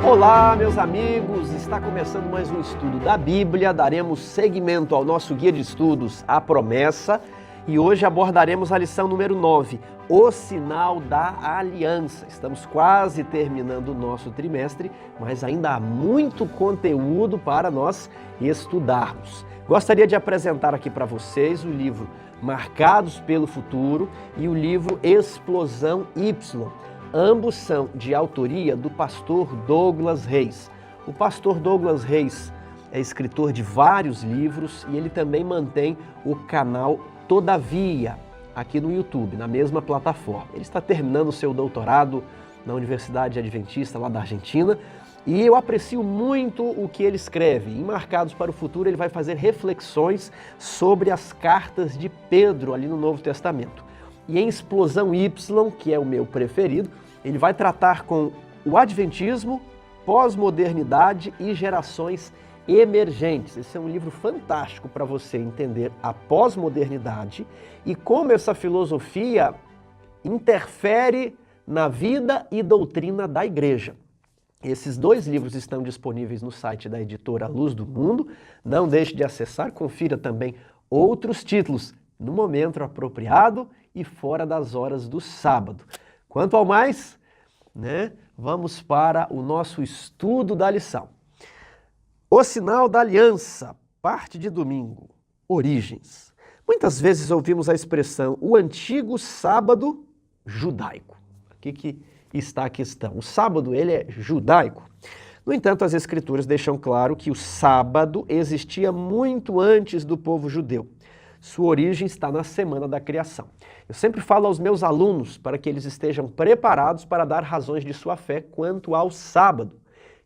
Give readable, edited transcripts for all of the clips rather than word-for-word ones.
Olá, meus amigos! Está começando mais um estudo da Bíblia. Daremos seguimento ao nosso guia de estudos, A Promessa, e hoje abordaremos a lição número 9, O Sinal da Aliança. Estamos quase terminando o nosso trimestre, mas ainda há muito conteúdo para nós estudarmos. Gostaria de apresentar aqui para vocês o livro Marcados pelo Futuro e o livro Explosão Y. Ambos são de autoria do pastor Douglas Reis. O pastor Douglas Reis é escritor de vários livros e ele também mantém o canal Todavia aqui no YouTube, na mesma plataforma. Ele está terminando o seu doutorado na Universidade Adventista lá da Argentina e eu aprecio muito o que ele escreve. Em Marcados para o Futuro ele vai fazer reflexões sobre as cartas de Pedro ali no Novo Testamento. E em Explosão Y, que é o meu preferido, ele vai tratar com o Adventismo, pós-modernidade e gerações emergentes. Esse é um livro fantástico para você entender a pós-modernidade e como essa filosofia interfere na vida e doutrina da igreja. Esses dois livros estão disponíveis no site da editora Luz do Mundo. Não deixe de acessar, confira também outros títulos no momento apropriado e fora das horas do sábado. Quanto ao mais, vamos para o nosso estudo da lição. O Sinal da Aliança, parte de domingo, Origens. Muitas vezes ouvimos a expressão o antigo sábado judaico. Aqui que está a questão. O sábado, ele é judaico. No entanto, as escrituras deixam claro que o sábado existia muito antes do povo judeu. Sua origem está na semana da criação. Eu sempre falo aos meus alunos para que eles estejam preparados para dar razões de sua fé quanto ao sábado.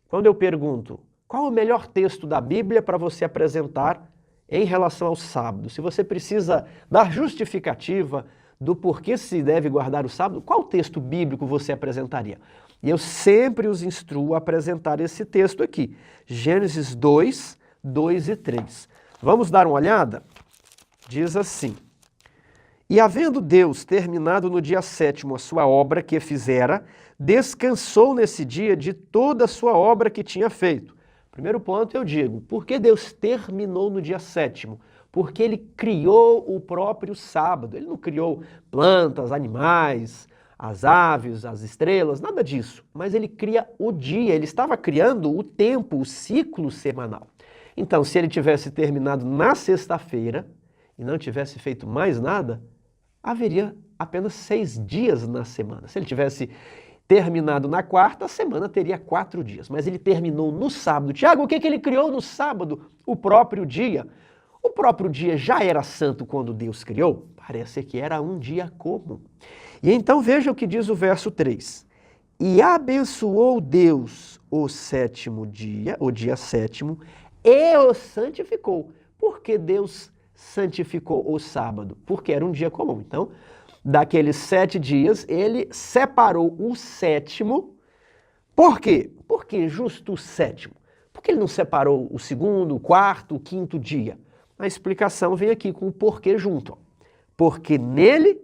Quando eu pergunto qual é o melhor texto da Bíblia para você apresentar em relação ao sábado, se você precisa dar justificativa do porquê se deve guardar o sábado, qual texto bíblico você apresentaria? E eu sempre os instruo a apresentar esse texto aqui, Gênesis 2, 2 e 3. Vamos dar uma olhada? Diz assim: E havendo Deus terminado no dia 7º a sua obra que fizera, descansou nesse dia de toda a sua obra que tinha feito. Primeiro ponto eu digo, por que Deus terminou no dia 7º? Porque Ele criou o próprio sábado. Ele não criou plantas, animais, as aves, as estrelas, nada disso. Mas Ele cria o dia, Ele estava criando o tempo, o ciclo semanal. Então, se Ele tivesse terminado na sexta-feira, e não tivesse feito mais nada, haveria apenas 6 dias na semana. Se ele tivesse terminado na quarta, a semana teria 4 dias. Mas ele terminou no sábado. Tiago, o que ele criou no sábado? O próprio dia. O próprio dia já era santo quando Deus criou? Parece que era um dia comum. E então veja o que diz o verso 3. E abençoou Deus o 7º dia, o dia 7º, e o santificou. Por que Deus santificou o sábado? Porque era um dia comum. Então, daqueles 7 dias, ele separou o 7º. Por quê? Por que justo o 7º? Por que ele não separou o 2º, o 4º, o 5º dia? A explicação vem aqui com o porquê junto. Porque nele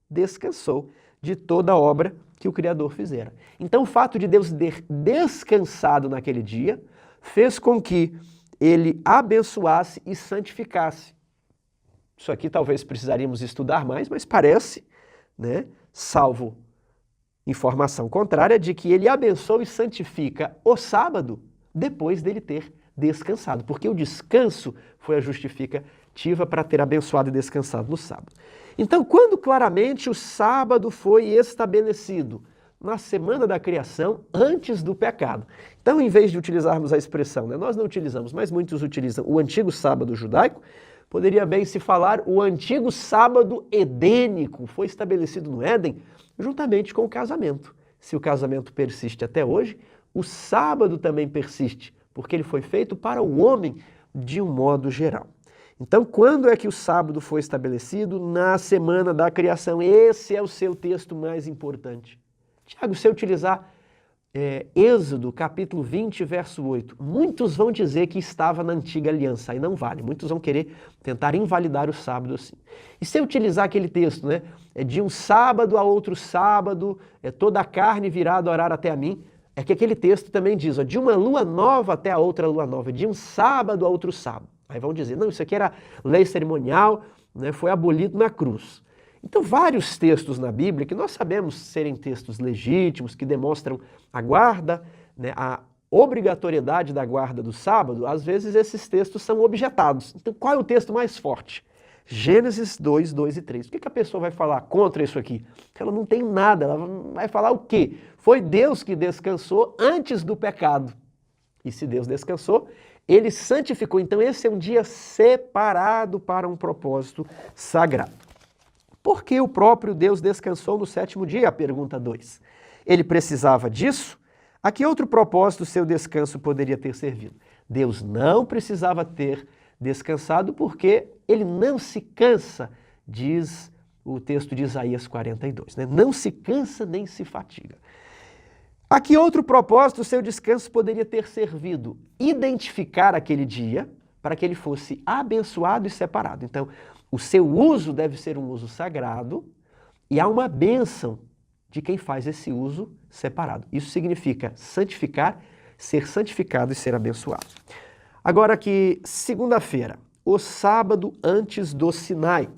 descansou de toda a obra que o Criador fizera. Então, o fato de Deus ter descansado naquele dia fez com que ele abençoasse e santificasse. Isso aqui talvez precisaríamos estudar mais, mas parece, salvo informação contrária, de que ele abençoa e santifica o sábado depois dele ter descansado, porque o descanso foi a justificativa para ter abençoado e descansado no sábado. Então, quando claramente o sábado foi estabelecido? Na semana da criação, antes do pecado. Então, em vez de utilizarmos a expressão, nós não utilizamos, mas muitos utilizam o antigo sábado judaico, poderia bem se falar o antigo sábado edênico, foi estabelecido no Éden juntamente com o casamento. Se o casamento persiste até hoje, o sábado também persiste, porque ele foi feito para o homem de um modo geral. Então, quando é que o sábado foi estabelecido? Na semana da criação. Esse é o seu texto mais importante. Tiago, se eu utilizar Êxodo, capítulo 20, verso 8, muitos vão dizer que estava na antiga aliança, aí não vale, muitos vão querer tentar invalidar o sábado assim. E se eu utilizar aquele texto, de um sábado a outro sábado, toda a carne virá adorar até a mim, é que aquele texto também diz, ó, de uma lua nova até a outra lua nova, de um sábado a outro sábado. Aí vão dizer, não, isso aqui era lei cerimonial, né, foi abolido na cruz. Então, vários textos na Bíblia, que nós sabemos serem textos legítimos, que demonstram a guarda, né, a obrigatoriedade da guarda do sábado, às vezes esses textos são objetados. Então, qual é o texto mais forte? Gênesis 2, 2 e 3. Por que a pessoa vai falar contra isso aqui? Porque ela não tem nada, ela vai falar o quê? Foi Deus que descansou antes do pecado. E se Deus descansou, ele santificou. Então esse é um dia separado para um propósito sagrado. Por que o próprio Deus descansou no sétimo dia? Pergunta 2. Ele precisava disso? A que outro propósito seu descanso poderia ter servido? Deus não precisava ter descansado porque ele não se cansa, diz o texto de Isaías 42, né? Não se cansa nem se fatiga. A que outro propósito o seu descanso poderia ter servido? Identificar aquele dia para que ele fosse abençoado e separado. Então, o seu uso deve ser um uso sagrado e há uma bênção de quem faz esse uso separado. Isso significa santificar, ser santificado e ser abençoado. Agora aqui, segunda-feira, o sábado antes do Sinai.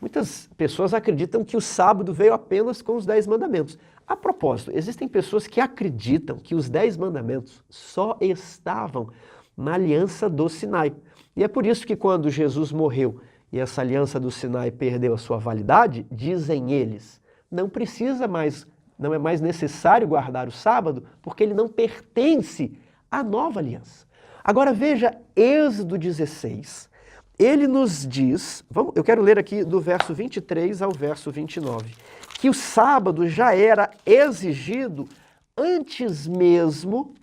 Muitas pessoas acreditam que o sábado veio apenas com os 10 mandamentos. A propósito, existem pessoas que acreditam que os 10 mandamentos só estavam na aliança do Sinai. E é por isso que quando Jesus morreu e essa aliança do Sinai perdeu a sua validade, dizem eles, não é mais necessário guardar o sábado, porque ele não pertence à nova aliança. Agora veja Êxodo 16, ele nos diz, eu quero ler aqui do verso 23 ao verso 29, que o sábado já era exigido antes mesmo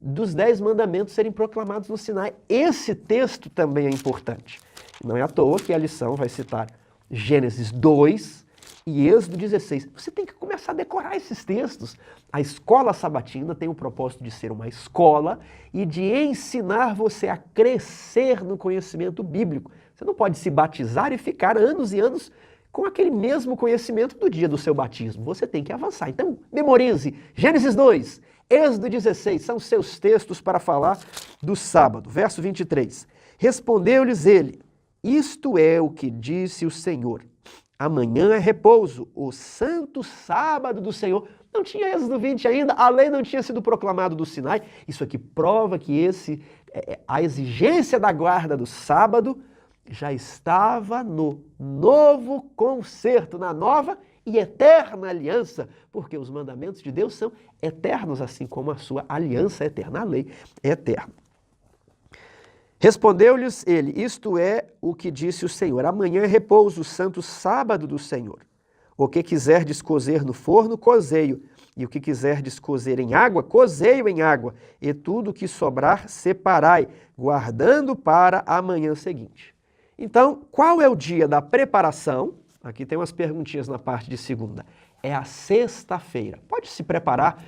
dos 10 mandamentos serem proclamados no Sinai. Esse texto também é importante. Não é à toa que a lição vai citar Gênesis 2 e Êxodo 16. Você tem que começar a decorar esses textos. A escola sabatina tem o propósito de ser uma escola e de ensinar você a crescer no conhecimento bíblico. Você não pode se batizar e ficar anos e anos com aquele mesmo conhecimento do dia do seu batismo. Você tem que avançar. Então, memorize Gênesis 2, Êxodo 16, são seus textos para falar do sábado. Verso 23. Respondeu-lhes ele, isto é o que disse o Senhor. Amanhã é repouso, o santo sábado do Senhor. Não tinha Êxodo 20 ainda, a lei não tinha sido proclamada do Sinai. Isso aqui prova que a exigência da guarda do sábado já estava no novo concerto, na nova e eterna aliança, porque os mandamentos de Deus são eternos, assim como a sua aliança é eterna, a lei é eterna. Respondeu-lhes ele, isto é o que disse o Senhor, amanhã é repouso, o santo sábado do Senhor. O que quiserdes cozer no forno, cozei-o, e o que quiserdes cozer em água, cozei-o em água, e tudo o que sobrar, separai, guardando para a manhã seguinte. Então, qual é o dia da preparação? Aqui tem umas perguntinhas na parte de segunda. É a sexta-feira. Pode se preparar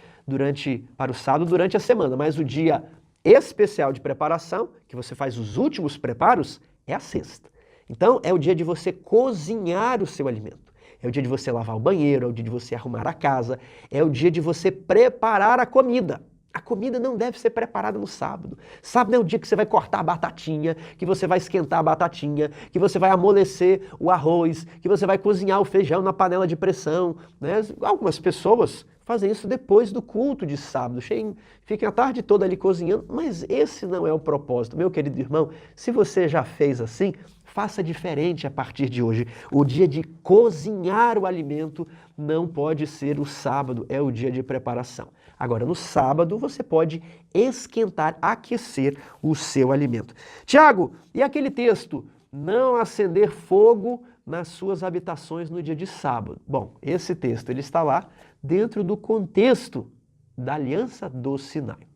para o sábado durante a semana, mas o dia especial de preparação, que você faz os últimos preparos, é a sexta. Então, é o dia de você cozinhar o seu alimento. É o dia de você lavar o banheiro, é o dia de você arrumar a casa, é o dia de você preparar a comida. A comida não deve ser preparada no sábado. Sábado é o dia que você vai cortar a batatinha, que você vai esquentar a batatinha, que você vai amolecer o arroz, que você vai cozinhar o feijão na panela de pressão, né? Algumas pessoas fazem isso depois do culto de sábado, fiquem a tarde toda ali cozinhando, mas esse não é o propósito. Meu querido irmão, se você já fez assim, faça diferente a partir de hoje. O dia de cozinhar o alimento não pode ser o sábado, é o dia de preparação. Agora, no sábado, você pode esquentar, aquecer o seu alimento. Tiago, e aquele texto? Não acender fogo nas suas habitações no dia de sábado. Bom, esse texto ele está lá dentro do contexto da aliança do Sinai.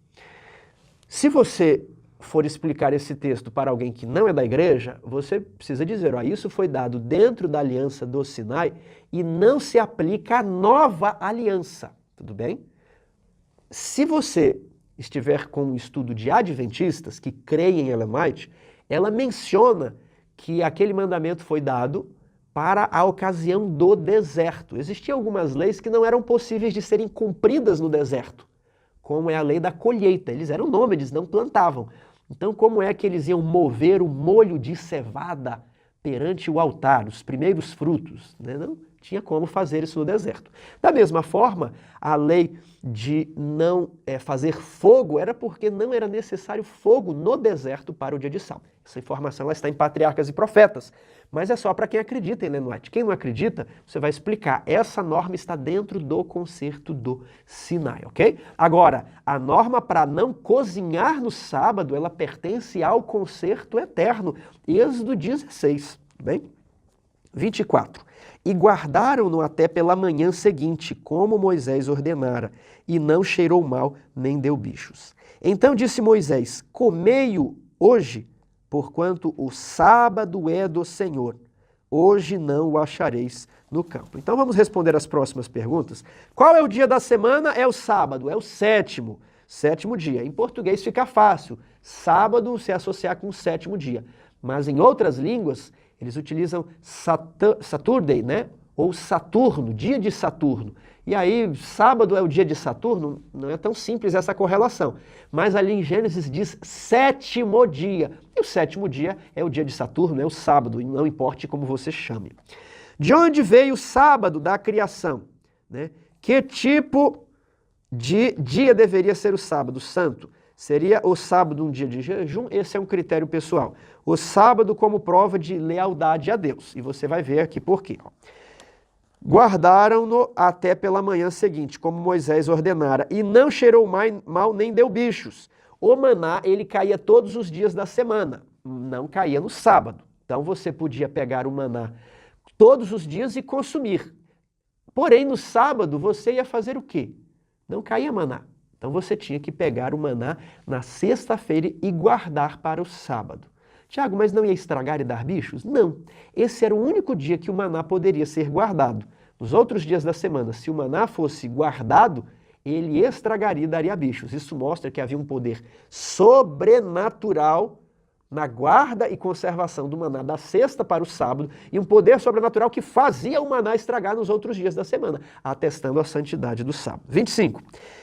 Se você for explicar esse texto para alguém que não é da igreja, você precisa dizer, isso foi dado dentro da aliança do Sinai e não se aplica à nova aliança, tudo bem? Se você estiver com um estudo de adventistas que creem em Ellen White, ela menciona que aquele mandamento foi dado para a ocasião do deserto. Existiam algumas leis que não eram possíveis de serem cumpridas no deserto, como é a lei da colheita. Eles eram nômades, não plantavam. Então, como é que eles iam mover o molho de cevada perante o altar, os primeiros frutos? Né? Não tinha como fazer isso no deserto. Da mesma forma, a lei de não fazer fogo era porque não era necessário fogo no deserto para o dia de sábado. Essa informação ela está em Patriarcas e Profetas, mas é só para quem acredita em Ellen White. Quem não acredita, você vai explicar. Essa norma está dentro do concerto do Sinai, ok? Agora, a norma para não cozinhar no sábado, ela pertence ao concerto eterno. Êxodo 16, bem? 24. E guardaram-no até pela manhã seguinte, como Moisés ordenara, e não cheirou mal, nem deu bichos. Então disse Moisés, comei-o hoje, porquanto o sábado é do Senhor. Hoje não o achareis no campo. Então vamos responder as próximas perguntas. Qual é o dia da semana? É o sábado, é o sétimo dia. Em português fica fácil. Sábado se associar com o sétimo dia. Mas em outras línguas, eles utilizam Saturday, né? Ou Saturno, dia de Saturno. E aí, sábado é o dia de Saturno? Não é tão simples essa correlação. Mas ali em Gênesis diz sétimo dia. E o sétimo dia é o dia de Saturno, é o sábado, não importe como você chame. De onde veio o sábado da criação? Né? Que tipo de dia deveria ser o sábado santo? Seria o sábado um dia de jejum? Esse é um critério pessoal. O sábado como prova de lealdade a Deus. E você vai ver aqui por quê. Guardaram-no até pela manhã seguinte, como Moisés ordenara, e não cheirou mal nem deu bichos. O maná, ele caía todos os dias da semana, não caía no sábado. Então você podia pegar o maná todos os dias e consumir. Porém, no sábado, você ia fazer o quê? Não caía maná. Então você tinha que pegar o maná na sexta-feira e guardar para o sábado. Tiago, mas não ia estragar e dar bichos? Não. Esse era o único dia que o maná poderia ser guardado. Nos outros dias da semana, se o maná fosse guardado, ele estragaria e daria bichos. Isso mostra que havia um poder sobrenatural na guarda e conservação do maná da sexta para o sábado e um poder sobrenatural que fazia o maná estragar nos outros dias da semana, atestando a santidade do sábado. 25.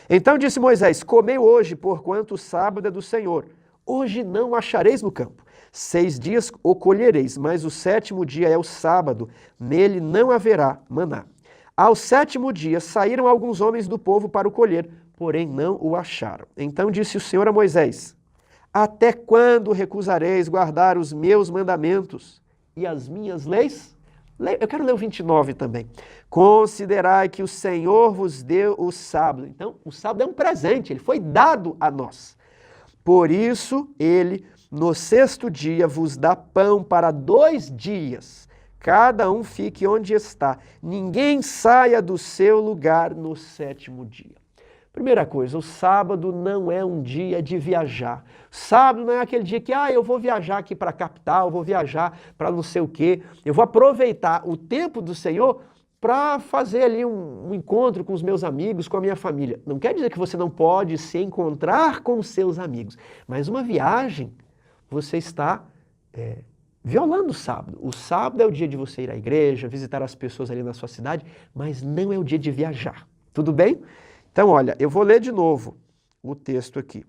Então disse Moisés, comei hoje, porquanto o sábado é do Senhor. Hoje não o achareis no campo. 6 dias o colhereis, mas o sétimo dia é o sábado, nele não haverá maná. Ao sétimo dia saíram alguns homens do povo para o colher, porém não o acharam. Então disse o Senhor a Moisés, até quando recusareis guardar os meus mandamentos e as minhas leis? Eu quero ler o 29 também. Considerai que o Senhor vos deu o sábado. Então, o sábado é um presente, ele foi dado a nós. Por isso, ele, no sexto dia, vos dá pão para 2 dias. Cada um fique onde está. Ninguém saia do seu lugar no sétimo dia. Primeira coisa, o sábado não é um dia de viajar. Sábado não é aquele dia que, eu vou viajar aqui para a capital, vou viajar para não sei o quê. Eu vou aproveitar o tempo do Senhor para fazer ali um encontro com os meus amigos, com a minha família. Não quer dizer que você não pode se encontrar com os seus amigos, mas uma viagem, você está violando o sábado. O sábado é o dia de você ir à igreja, visitar as pessoas ali na sua cidade, mas não é o dia de viajar. Tudo bem? Então, olha, eu vou ler de novo o texto aqui.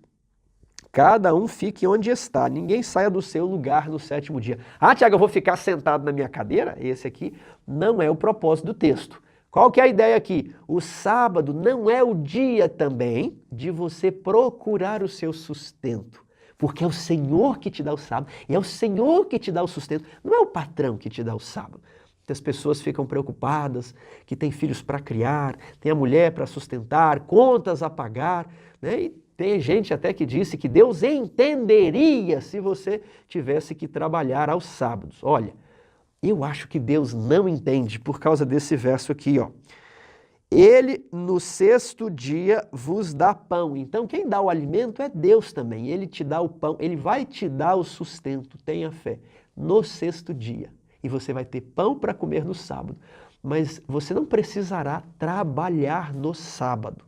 Cada um fique onde está, ninguém saia do seu lugar no sétimo dia. Tiago, eu vou ficar sentado na minha cadeira? Esse aqui não é o propósito do texto. Qual que é a ideia aqui? O sábado não é o dia também de você procurar o seu sustento. Porque é o Senhor que te dá o sábado, e é o Senhor que te dá o sustento, não é o patrão que te dá o sábado. As pessoas ficam preocupadas, que tem filhos para criar, tem a mulher para sustentar, contas a pagar, né? E tem gente até que disse que Deus entenderia se você tivesse que trabalhar aos sábados. Olha, eu acho que Deus não entende por causa desse verso aqui, ó. Ele no sexto dia vos dá pão. Então quem dá o alimento é Deus também. Ele te dá o pão, ele vai te dar o sustento, tenha fé, no sexto dia. E você vai ter pão para comer no sábado. Mas você não precisará trabalhar no sábado.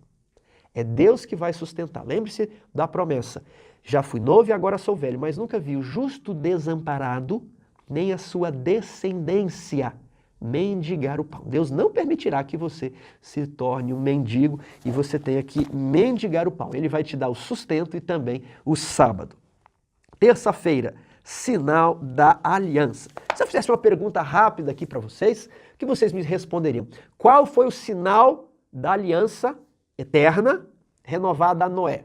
É Deus que vai sustentar. Lembre-se da promessa. Já fui novo e agora sou velho, mas nunca vi o justo desamparado, nem a sua descendência mendigar o pão. Deus não permitirá que você se torne um mendigo e você tenha que mendigar o pão. Ele vai te dar o sustento e também o sábado. Terça-feira, sinal da aliança. Se eu fizesse uma pergunta rápida aqui para vocês, o que vocês me responderiam? Qual foi o sinal da aliança eterna renovada a Noé?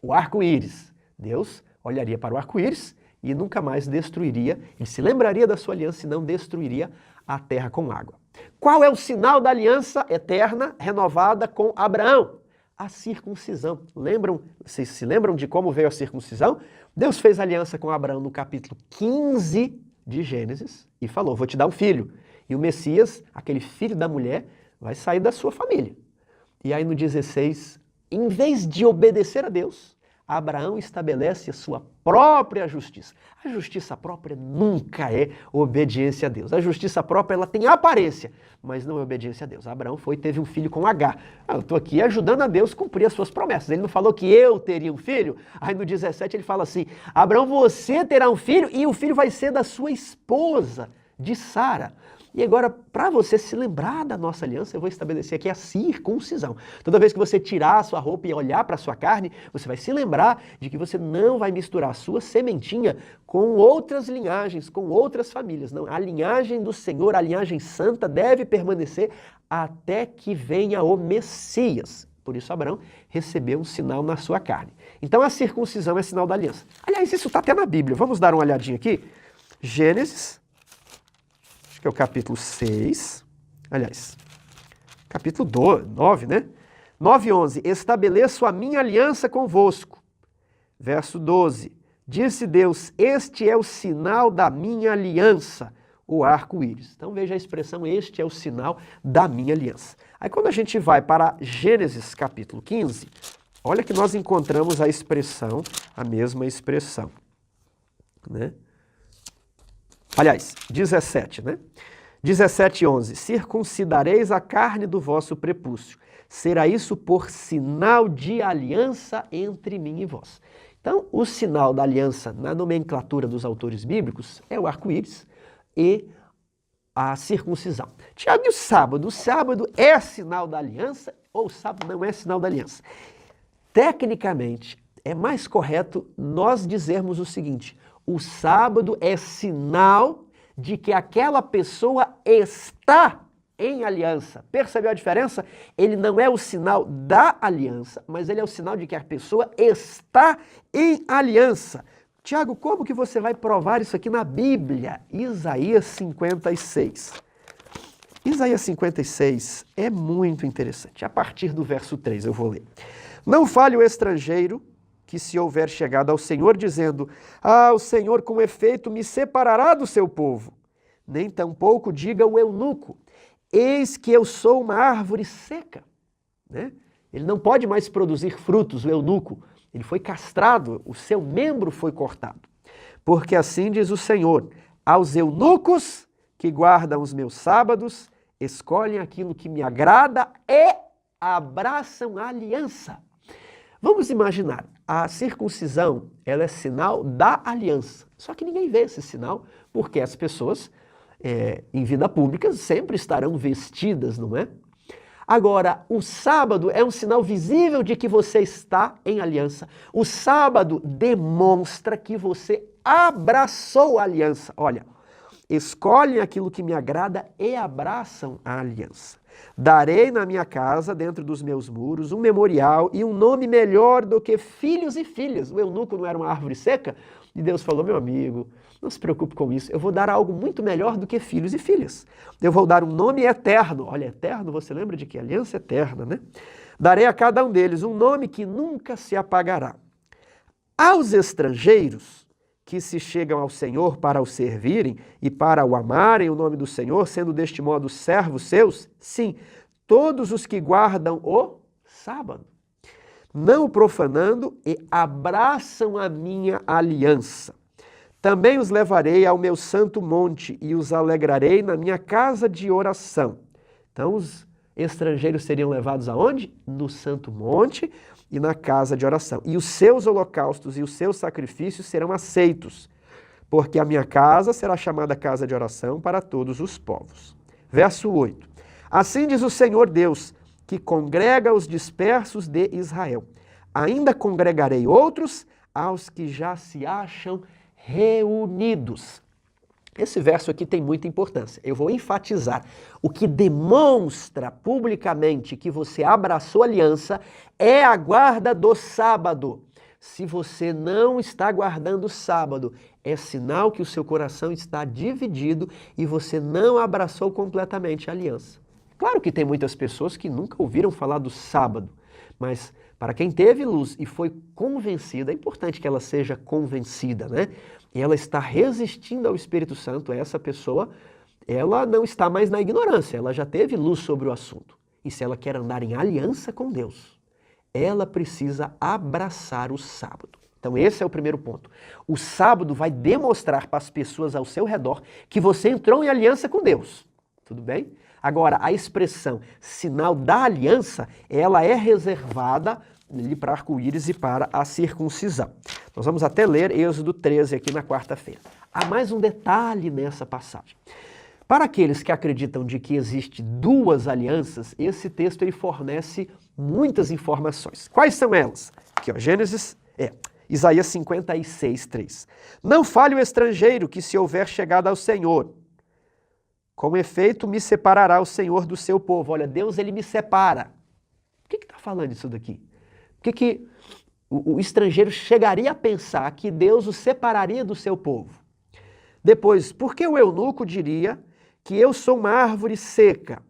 O arco-íris. Deus olharia para o arco-íris e nunca mais destruiria, ele se lembraria da sua aliança e não destruiria a terra com água. Qual é o sinal da aliança eterna renovada com Abraão? A circuncisão. Vocês se lembram de como veio a circuncisão? Deus fez aliança com Abraão no capítulo 15 de Gênesis e falou, vou te dar um filho. E o Messias, aquele filho da mulher, vai sair da sua família. E aí no 16, em vez de obedecer a Deus, Abraão estabelece a sua própria justiça. A justiça própria nunca é obediência a Deus. A justiça própria ela tem aparência, mas não é obediência a Deus. Abraão teve um filho com Agar. Eu estou aqui ajudando a Deus a cumprir as suas promessas. Ele não falou que eu teria um filho? Aí no 17 ele fala assim, Abraão, você terá um filho e o filho vai ser da sua esposa, de Sara. E agora, para você se lembrar da nossa aliança, eu vou estabelecer aqui a circuncisão. Toda vez que você tirar a sua roupa e olhar para a sua carne, você vai se lembrar de que você não vai misturar a sua sementinha com outras linhagens, com outras famílias. Não, a linhagem do Senhor, a linhagem santa, deve permanecer até que venha o Messias. Por isso Abraão recebeu um sinal na sua carne. Então a circuncisão é sinal da aliança. Aliás, isso está até na Bíblia. Vamos dar uma olhadinha aqui? Gênesis, que é o capítulo 6, aliás, capítulo 9, né? 9:11, estabeleço a minha aliança convosco. Verso 12, disse Deus, este é o sinal da minha aliança, o arco-íris. Então veja a expressão, este é o sinal da minha aliança. Aí quando a gente vai para Gênesis capítulo 15, olha que nós encontramos a expressão, a mesma expressão, né? Aliás, 17, né? 17:11, circuncidareis a carne do vosso prepúcio. Será isso por sinal de aliança entre mim e vós. Então, o sinal da aliança na nomenclatura dos autores bíblicos é o arco-íris e a circuncisão. Tiago, e o sábado? O sábado é sinal da aliança ou o sábado não é sinal da aliança? Tecnicamente, é mais correto nós dizermos o seguinte, o sábado é sinal de que aquela pessoa está em aliança. Percebeu a diferença? Ele não é o sinal da aliança, mas ele é o sinal de que a pessoa está em aliança. Tiago, como que você vai provar isso aqui na Bíblia? Isaías 56. Isaías 56 é muito interessante. A partir do verso 3 eu vou ler. Não fale o estrangeiro que se houver chegado ao Senhor, dizendo, o Senhor com efeito me separará do seu povo. Nem tampouco diga o eunuco, eis que eu sou uma árvore seca. Né? Ele não pode mais produzir frutos, o eunuco. Ele foi castrado, o seu membro foi cortado. Porque assim diz o Senhor, aos eunucos que guardam os meus sábados, escolhem aquilo que me agrada e abraçam a aliança. Vamos imaginar, a circuncisão ela é sinal da aliança. Só que ninguém vê esse sinal, porque as pessoas em vida pública sempre estarão vestidas, não é? Agora, o sábado é um sinal visível de que você está em aliança. O sábado demonstra que você abraçou a aliança. Olha, escolhem aquilo que me agrada e abraçam a aliança. Darei na minha casa, dentro dos meus muros, um memorial e um nome melhor do que filhos e filhas. O eunuco não era uma árvore seca? E Deus falou, meu amigo, não se preocupe com isso, eu vou dar algo muito melhor do que filhos e filhas. Eu vou dar um nome eterno. Olha, eterno, você lembra de que? Aliança eterna, né? Darei a cada um deles um nome que nunca se apagará. Aos estrangeiros que se chegam ao Senhor para o servirem e para o amarem o nome do Senhor, sendo deste modo servos seus, sim, todos os que guardam o sábado, não o profanando e abraçam a minha aliança. Também os levarei ao meu santo monte e os alegrarei na minha casa de oração. Então os estrangeiros seriam levados aonde? No santo monte e na casa de oração. E os seus holocaustos e os seus sacrifícios serão aceitos, porque a minha casa será chamada casa de oração para todos os povos. Verso 8. Assim diz o Senhor Deus, que congrega os dispersos de Israel. Ainda congregarei outros aos que já se acham reunidos. Esse verso aqui tem muita importância. Eu vou enfatizar. O que demonstra publicamente que você abraçou a aliança é a guarda do sábado. Se você não está guardando o sábado, é sinal que o seu coração está dividido e você não abraçou completamente a aliança. Claro que tem muitas pessoas que nunca ouviram falar do sábado, mas para quem teve luz e foi convencida, é importante que ela seja convencida, né? E ela está resistindo ao Espírito Santo, essa pessoa, ela não está mais na ignorância, ela já teve luz sobre o assunto. E se ela quer andar em aliança com Deus, ela precisa abraçar o sábado. Então esse é o primeiro ponto. O sábado vai demonstrar para as pessoas ao seu redor que você entrou em aliança com Deus. Tudo bem? Agora, a expressão sinal da aliança, ela é reservada para arco-íris e para a circuncisão. Nós vamos até ler Êxodo 13 aqui na quarta-feira. Há mais um detalhe nessa passagem. Para aqueles que acreditam de que existe duas alianças, esse texto ele fornece muitas informações. Quais são elas? Aqui, ó, Isaías 56, 3. Não fale o estrangeiro que se houver chegado ao Senhor. Com efeito, me separará o Senhor do seu povo. Olha, Deus, ele me separa. O que está falando isso daqui? Por que o estrangeiro chegaria a pensar que Deus o separaria do seu povo? Depois, por que o eunuco diria que eu sou uma árvore seca?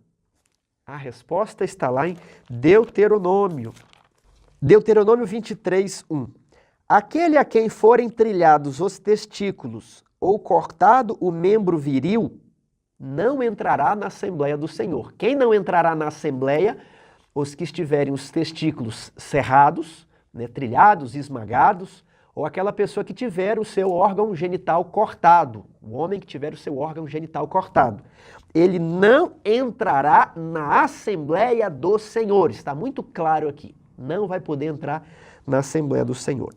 A resposta está lá em Deuteronômio. Deuteronômio 23, 1. Aquele a quem forem trilhados os testículos ou cortado o membro viril, não entrará na Assembleia do Senhor. Quem não entrará na Assembleia? Os que estiverem os testículos cerrados, né, trilhados, esmagados, ou aquela pessoa que tiver o seu órgão genital cortado, o homem que tiver o seu órgão genital cortado. Ele não entrará na Assembleia do Senhor. Está muito claro aqui. Não vai poder entrar na Assembleia do Senhor.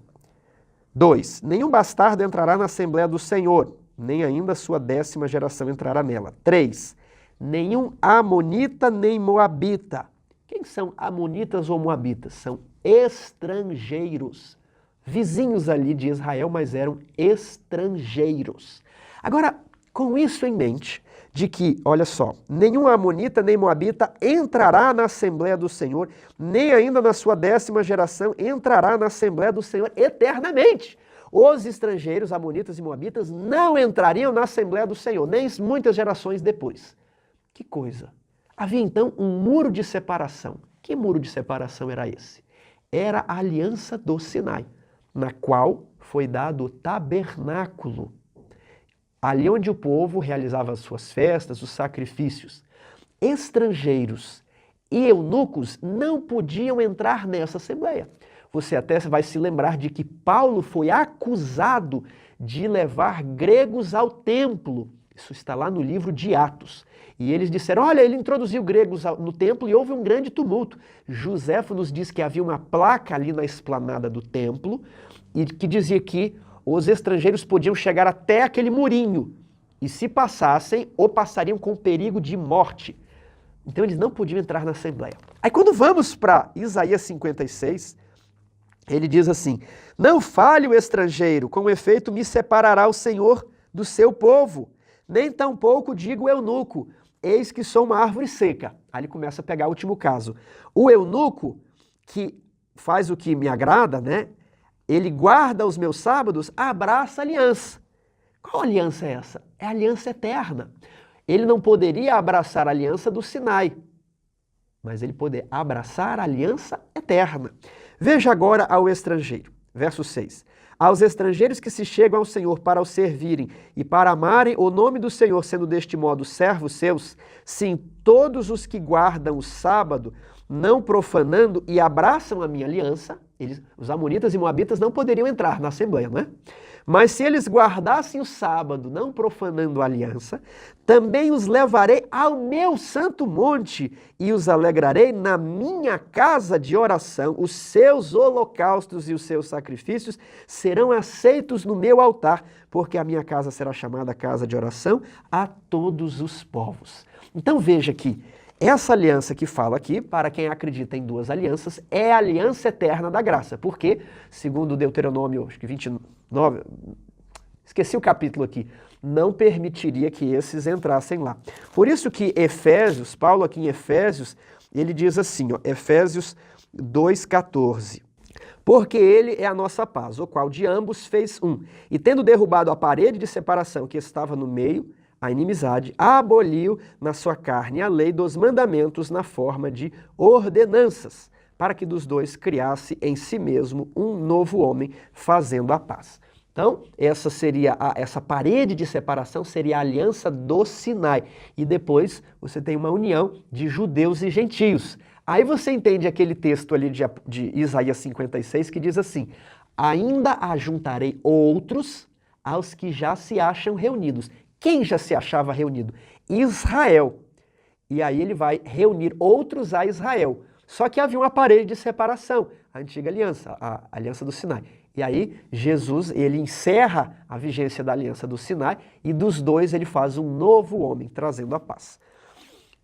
2. Nenhum bastardo entrará na Assembleia do Senhor, nem ainda a sua 10ª geração entrará nela. 3. Nenhum amonita nem moabita. Quem são amonitas ou moabitas? São estrangeiros. Vizinhos ali de Israel, mas eram estrangeiros. Agora, com isso em mente, de que, olha só, nenhum amonita nem moabita entrará na Assembleia do Senhor, nem ainda na sua 10ª geração entrará na Assembleia do Senhor eternamente. Os estrangeiros, amonitas e moabitas, não entrariam na Assembleia do Senhor, nem muitas gerações depois. Que coisa! Havia então um muro de separação. Que muro de separação era esse? Era a aliança do Sinai, na qual foi dado o tabernáculo. Ali onde o povo realizava as suas festas, os sacrifícios. Estrangeiros e eunucos não podiam entrar nessa assembleia. Você até vai se lembrar de que Paulo foi acusado de levar gregos ao templo. Isso está lá no livro de Atos. E eles disseram, olha, ele introduziu gregos no templo e houve um grande tumulto. Joséfo nos diz que havia uma placa ali na esplanada do templo e que dizia que os estrangeiros podiam chegar até aquele murinho e se passassem, ou passariam com perigo de morte. Então eles não podiam entrar na Assembleia. Aí quando vamos para Isaías 56, ele diz assim, não fale o estrangeiro, com efeito me separará o Senhor do seu povo, nem tampouco diga o eunuco, eis que sou uma árvore seca. Aí ele começa a pegar o último caso. O eunuco, que faz o que me agrada, né? Ele guarda os meus sábados, abraça a aliança. Qual aliança é essa? É a aliança eterna. Ele não poderia abraçar a aliança do Sinai, mas ele poderia abraçar a aliança eterna. Veja agora ao estrangeiro, verso 6. Aos estrangeiros que se chegam ao Senhor para o servirem e para amarem o nome do Senhor, sendo deste modo servos seus, sim, todos os que guardam o sábado, não profanando e abraçam a minha aliança, Os amonitas e moabitas não poderiam entrar na Assembleia, não é? Mas se eles guardassem o sábado, não profanando a aliança, também os levarei ao meu santo monte e os alegrarei na minha casa de oração. Os seus holocaustos e os seus sacrifícios serão aceitos no meu altar, porque a minha casa será chamada casa de oração a todos os povos. Então veja que essa aliança que fala aqui, para quem acredita em duas alianças, é a aliança eterna da graça. Porque, segundo Deuteronômio, acho que 29, esqueci o capítulo aqui, não permitiria que esses entrassem lá. Por isso que Efésios, Paulo aqui em Efésios, ele diz assim, ó, Efésios 2,14. Porque ele é a nossa paz, o qual de ambos fez um. E tendo derrubado a parede de separação que estava no meio, a inimizade, aboliu na sua carne a lei dos mandamentos na forma de ordenanças, para que dos dois criasse em si mesmo um novo homem, fazendo a paz. Então, essa parede de separação seria a aliança do Sinai. E depois você tem uma união de judeus e gentios. Aí você entende aquele texto ali de Isaías 56 que diz assim: ainda ajuntarei outros aos que já se acham reunidos. Quem já se achava reunido? Israel. E aí ele vai reunir outros a Israel. Só que havia uma parede de separação, a antiga aliança, a aliança do Sinai. E aí Jesus, ele encerra a vigência da aliança do Sinai e dos dois ele faz um novo homem, trazendo a paz.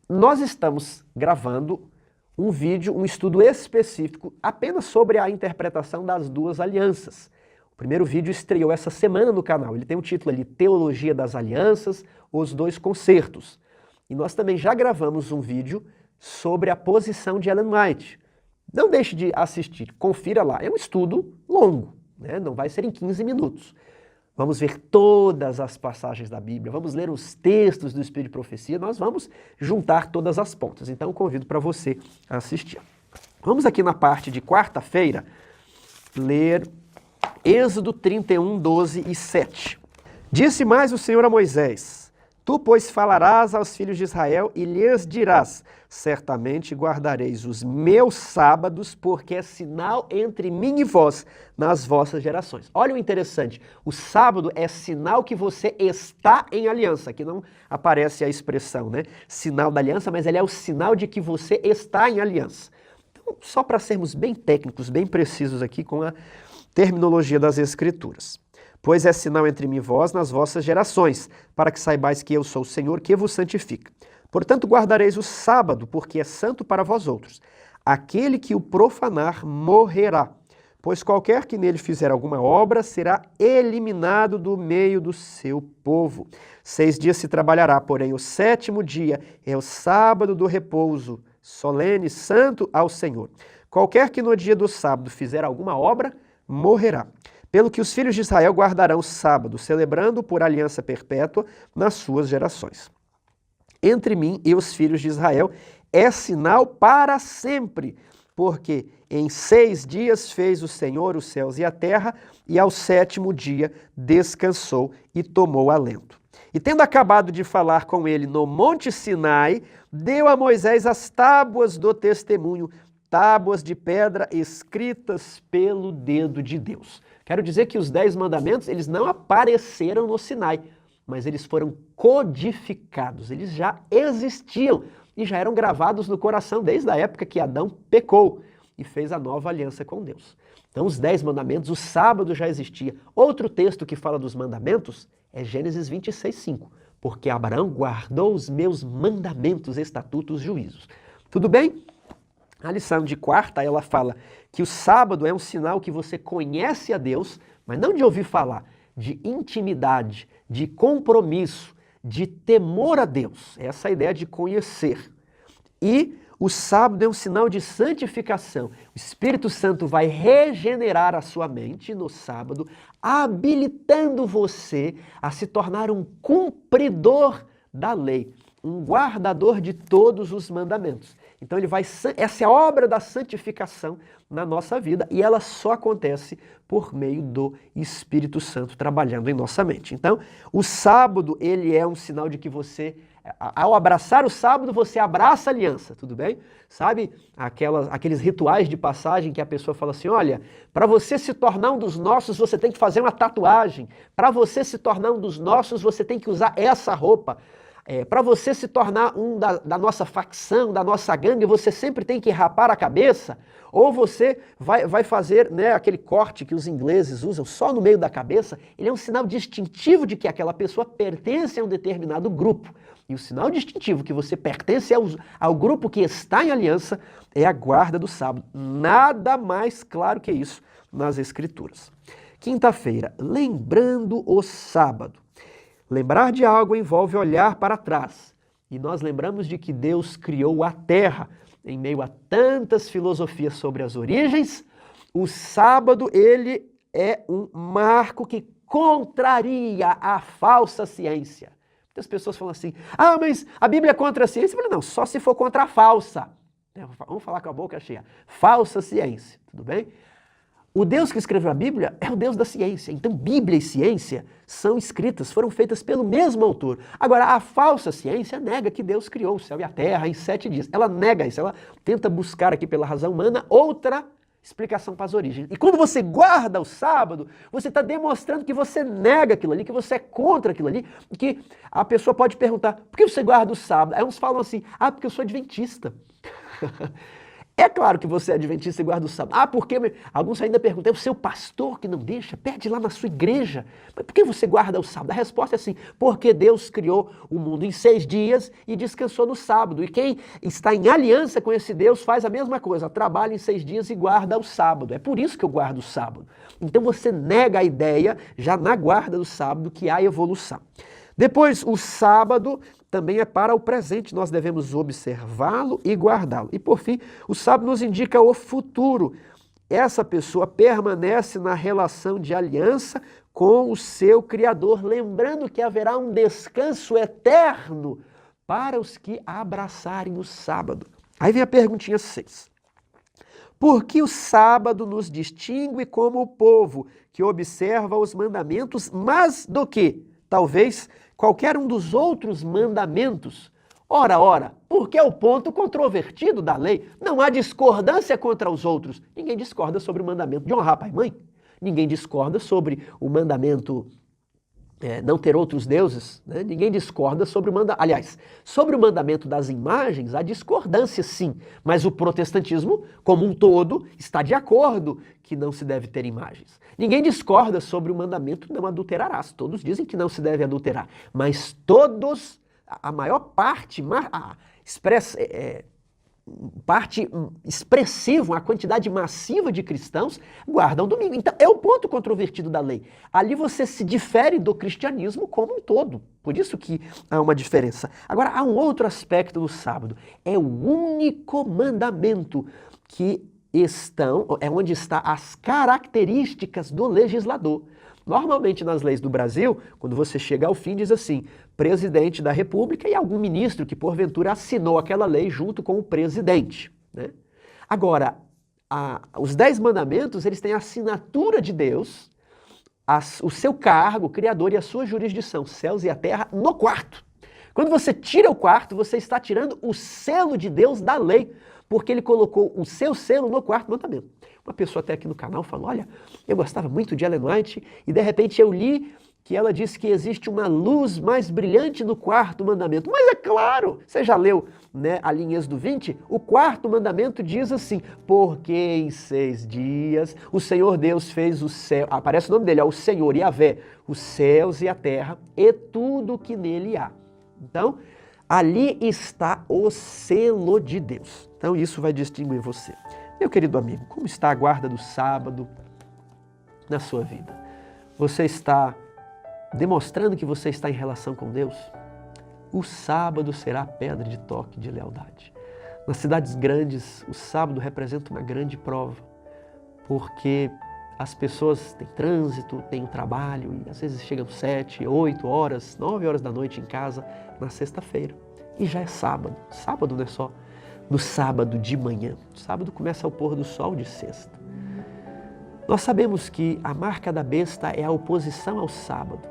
Nós estamos gravando um vídeo, um estudo específico apenas sobre a interpretação das duas alianças. O primeiro vídeo estreou essa semana no canal. Ele tem o título ali, Teologia das Alianças, os dois concertos. E nós também já gravamos um vídeo sobre a posição de Ellen White. Não deixe de assistir, confira lá. É um estudo longo, né? Não vai ser em 15 minutos. Vamos ver todas as passagens da Bíblia, vamos ler os textos do Espírito de Profecia, nós vamos juntar todas as pontas. Então, convido para você a assistir. Vamos aqui na parte de quarta-feira ler Êxodo 31, 12 e 7. Disse mais o Senhor a Moisés: tu, pois, falarás aos filhos de Israel e lhes dirás: certamente guardareis os meus sábados, porque é sinal entre mim e vós nas vossas gerações. Olha o interessante, o sábado é sinal que você está em aliança. Aqui não aparece a expressão, né? Sinal da aliança, mas ele é o sinal de que você está em aliança. Então, só para sermos bem técnicos, bem precisos aqui com a terminologia das Escrituras. Pois é sinal entre mim e vós nas vossas gerações, para que saibais que eu sou o Senhor que vos santifica. Portanto, guardareis o sábado, porque é santo para vós outros. Aquele que o profanar morrerá, pois qualquer que nele fizer alguma obra será eliminado do meio do seu povo. 6 dias se trabalhará, porém o 7º dia é o sábado do repouso, solene, santo ao Senhor. Qualquer que no dia do sábado fizer alguma obra, morrerá. Pelo que os filhos de Israel guardarão o sábado, celebrando por aliança perpétua nas suas gerações. Entre mim e os filhos de Israel é sinal para sempre, porque em 6 dias fez o Senhor os céus e a terra, e ao 7º dia descansou e tomou alento. E tendo acabado de falar com ele no Monte Sinai, deu a Moisés as tábuas do testemunho, tábuas de pedra escritas pelo dedo de Deus. Quero dizer que os 10 mandamentos, eles não apareceram no Sinai, mas eles foram codificados, eles já existiam e já eram gravados no coração desde a época que Adão pecou e fez a nova aliança com Deus. Então os 10 mandamentos, o sábado já existia. Outro texto que fala dos mandamentos é Gênesis 26, 5. Porque Abraão guardou os meus mandamentos, estatutos, juízos. Tudo bem? A lição de quarta, ela fala que o sábado é um sinal que você conhece a Deus, mas não de ouvir falar, de intimidade, de compromisso, de temor a Deus. Essa é a ideia de conhecer. E o sábado é um sinal de santificação. O Espírito Santo vai regenerar a sua mente no sábado, habilitando você a se tornar um cumpridor da lei, um guardador de todos os mandamentos. Então essa é a obra da santificação na nossa vida e ela só acontece por meio do Espírito Santo trabalhando em nossa mente. Então, o sábado, ele é um sinal de que você Ao abraçar o sábado, você abraça a aliança, tudo bem? Sabe aqueles rituais de passagem que a pessoa fala assim, olha, para você se tornar um dos nossos, você tem que fazer uma tatuagem. Para você se tornar um dos nossos, você tem que usar essa roupa. Para você se tornar um da nossa facção, da nossa gangue, você sempre tem que rapar a cabeça, ou você vai fazer, né, aquele corte que os ingleses usam só no meio da cabeça. Ele é um sinal distintivo de que aquela pessoa pertence a um determinado grupo. E o sinal distintivo que você pertence ao grupo que está em aliança é a guarda do sábado. Nada mais claro que isso nas Escrituras. Quinta-feira, lembrando o sábado. Lembrar de algo envolve olhar para trás. E nós lembramos de que Deus criou a terra. Em meio a tantas filosofias sobre as origens, o sábado ele é um marco que contraria a falsa ciência. Muitas pessoas falam assim, mas a Bíblia é contra a ciência. Eu falo, não, só se for contra a falsa. Vamos falar com a boca cheia. Falsa ciência, tudo bem? O Deus que escreveu a Bíblia é o Deus da ciência. Então, Bíblia e ciência são escritas, foram feitas pelo mesmo autor. Agora, a falsa ciência nega que Deus criou o céu e a terra em 7 dias. Ela nega isso, ela tenta buscar aqui pela razão humana outra explicação para as origens. E quando você guarda o sábado, você está demonstrando que você nega aquilo ali, que você é contra aquilo ali, que a pessoa pode perguntar, por que você guarda o sábado? Aí uns falam assim, porque eu sou adventista. É claro que você é adventista e guarda o sábado. Porque alguns ainda perguntam, é o seu pastor que não deixa? Pede lá na sua igreja. Mas por que você guarda o sábado? A resposta é assim, porque Deus criou o mundo em 6 dias e descansou no sábado. E quem está em aliança com esse Deus faz a mesma coisa, trabalha em 6 dias e guarda o sábado. É por isso que eu guardo o sábado. Então você nega a ideia, já na guarda do sábado, que há evolução. Depois, o sábado também é para o presente, nós devemos observá-lo e guardá-lo. E por fim, o sábado nos indica o futuro. Essa pessoa permanece na relação de aliança com o seu Criador, lembrando que haverá um descanso eterno para os que abraçarem o sábado. Aí vem a perguntinha 6. Por que o sábado nos distingue como o povo que observa os mandamentos, mas do que? Talvez qualquer um dos outros mandamentos. Ora, porque é o ponto controvertido da lei. Não há discordância contra os outros. Ninguém discorda sobre o mandamento de honrar pai e mãe. Ninguém discorda sobre o mandamento não ter outros deuses. Né? Ninguém discorda sobre o mandamento. Aliás, sobre o mandamento das imagens, há discordância sim. Mas o protestantismo, como um todo, está de acordo que não se deve ter imagens. Ninguém discorda sobre o mandamento não adulterarás. Todos dizem que não se deve adulterar. Mas todos, a maior parte, parte expressiva, uma quantidade massiva de cristãos guardam o domingo. Então, é o ponto controvertido da lei. Ali você se difere do cristianismo como um todo. Por isso que há uma diferença. Agora, há um outro aspecto do sábado. É o único mandamento que onde está as características do legislador. Normalmente nas leis do Brasil, quando você chega ao fim, diz assim, presidente da República e algum ministro que porventura assinou aquela lei junto com o presidente. Né? Agora, os 10 mandamentos, eles têm a assinatura de Deus, o seu cargo, o Criador e a sua jurisdição, céus e a terra, no quarto. Quando você tira o quarto, você está tirando o selo de Deus da lei, porque ele colocou o seu selo no quarto mandamento. Uma pessoa até aqui no canal falou, olha, eu gostava muito de Ellen White e de repente eu li que ela disse que existe uma luz mais brilhante no quarto mandamento. Mas é claro, você já leu, né, ali em Êxodo 20? O quarto mandamento diz assim, porque em 6 dias o Senhor Deus fez o céu, aparece o nome dele, o Senhor Yahvé, os céus e a terra e tudo que nele há. Então, ali está o selo de Deus. Então isso vai distinguir você. Meu querido amigo, como está a guarda do sábado na sua vida? Você está demonstrando que você está em relação com Deus? O sábado será a pedra de toque de lealdade. Nas cidades grandes, o sábado representa uma grande prova, porque as pessoas têm trânsito, têm trabalho e às vezes chegam 7, 8 horas, 9 horas da noite em casa na sexta-feira. E já é sábado. Sábado não é só no sábado de manhã. O sábado começa ao pôr do sol de sexta. Nós sabemos que a marca da besta é a oposição ao sábado.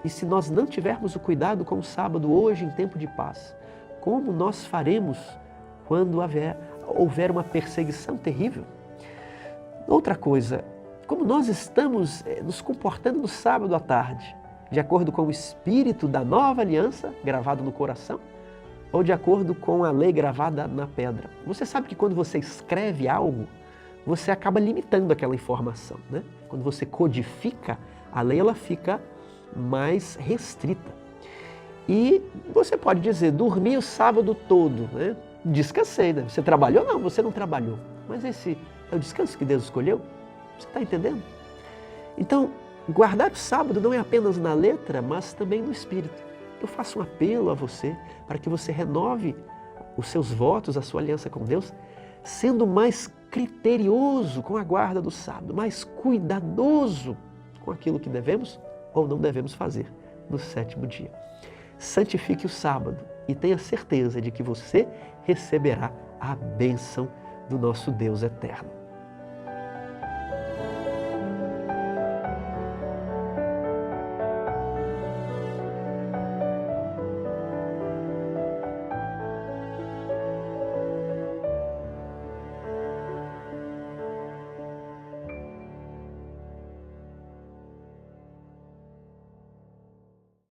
E se nós não tivermos o cuidado com o sábado hoje em tempo de paz, como nós faremos quando houver uma perseguição terrível? Outra coisa, como nós estamos nos comportando no sábado à tarde, de acordo com o espírito da nova aliança gravado no coração ou de acordo com a lei gravada na pedra? Você sabe que quando você escreve algo, você acaba limitando aquela informação, né? Quando você codifica, a lei ela fica mais restrita. E você pode dizer, dormi o sábado todo, né? Descansei, né? Você trabalhou? Não, você não trabalhou. Mas esse é o descanso que Deus escolheu? Você está entendendo? Então, guardar o sábado não é apenas na letra, mas também no espírito. Eu faço um apelo a você para que você renove os seus votos, a sua aliança com Deus, sendo mais criterioso com a guarda do sábado, mais cuidadoso com aquilo que devemos ou não devemos fazer no sétimo dia. Santifique o sábado e tenha certeza de que você receberá a bênção do nosso Deus eterno.